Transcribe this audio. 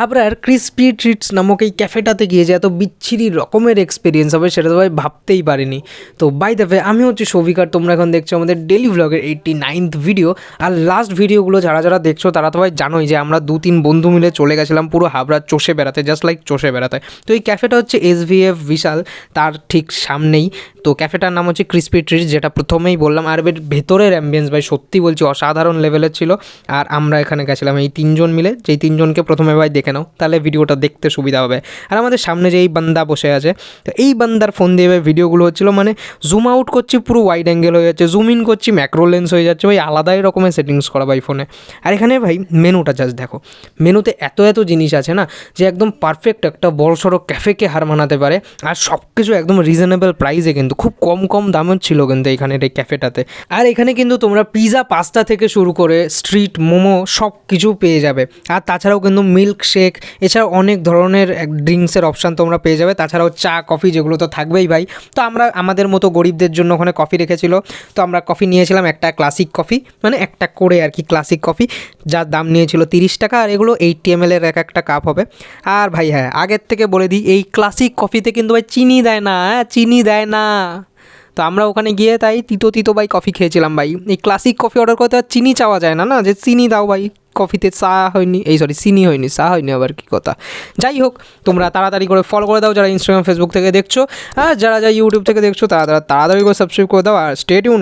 হাবড়ার crispy treats নামক এই ক্যাফেটাতে গিয়ে যে এত বিচ্ছিরি রকমের এক্সপিরিয়েন্স হবে সেটা তো ভাই ভাবতেই পারিনি। তো বাই দ্য ওয়ে, আমি হচ্ছে সৌভিকার, তোমরা এখন দেখছো আমাদের ডেলি ভ্লগের 89th ভিডিও। আর লাস্ট ভিডিওগুলো যারা যারা দেখছো তারা তো ভাই জানোই যে আমরা 2-3 বন্ধু মিলে চলে গেছিলাম পুরো হাবড়া চষে বেড়াতে, জাস্ট লাইক চষে বেড়াতে। তো এই ক্যাফেটা হচ্ছে SVF বিশাল, তার ঠিক সামনেই। তো ক্যাফেটার নাম হচ্ছে ক্রিসপি ট্রিটস, যেটা প্রথমেই বললাম। আর এর ভেতরের অ্যাম্বিয়েন্স ভাই সত্যি বলছি অসাধারণ লেভেলের ছিল। আর আমরা এখানে গেছিলাম এই 3জন মিলে, যেই 3জনকে প্রথমে ভাই দেখে নাও, তাহলে ভিডিওটা দেখতে সুবিধা হবে। আর আমাদের সামনে যে এই বান্দা বসে আছে, তো এই বান্দার ফোন দিয়ে ভাই ভিডিওগুলো হচ্ছিলো, মানে জুম আউট করছি পুরো ওয়াইড অ্যাঙ্গেল হয়ে যাচ্ছে, জুম ইন করছি ম্যাক্রো লেন্স হয়ে যাচ্ছে ভাই, আলাদাই রকমের সেটিংস করা ভাই ফোনে। আর এখানে ভাই মেনুটা জাস্ট দেখো, মেনুতে এত এত জিনিস আছে না যে একদম পারফেক্ট একটা বড়সড় ক্যাফেকে হার মানাতে পারে। আর সব কিছু একদম রিজনেবল প্রাইসে, কিন্তু খুব কম কম দামের ছিল কিন্তু এখানের এই ক্যাফেটাতে। আর এখানে কিন্তু তোমরা পিৎজা, পাস্তা থেকে শুরু করে স্ট্রিট মোমো সব কিছু পেয়ে যাবে। আর তাছাড়াও কিন্তু মিল্ক শেক, এছাড়াও অনেক ধরনের ড্রিঙ্কসের অপশান তোমরা পেয়ে যাবে। তাছাড়াও চা, কফি, যেগুলো তো থাকবেই ভাই। তো আমরা আমাদের মতো গরিবদের জন্য ওখানে কফি রেখেছিল, তো আমরা কফি নিয়েছিলাম একটা ক্লাসিক কফি, মানে একটা করে আর কি ক্লাসিক কফি, যার দাম নিয়েছিল 30 টাকা। আর এগুলো 80 ml এর একটা কাপ হবে। আর ভাই হ্যাঁ, আগের থেকে বলে দিই, এই ক্লাসিক কফিতে কিন্তু ভাই চিনি দেয় না, চিনি দেয় না। তো আমরা ওখানে গিয়ে তাই তিতো তিতো ভাই কফি খেয়েছিলাম ভাই। এই ক্লাসিক কফি অর্ডার করতে আর চিনি চাওয়া যায় না, না যে চিনি দাও ভাই কফিতে, চা হয়নি, এই সরি চিনি হয়নি, চা হয়নি, আবার কি কথা। যাই হোক, তোমরা তাড়াতাড়ি করে ফলো করে দাও যারা ইনস্টাগ্রাম, ফেসবুক থেকে দেখছো। আর যারা ইউটিউব থেকে দেখছো তারা তাড়াতাড়ি করে সাবস্ক্রাইব করে দাও। আর স্টে টিউন।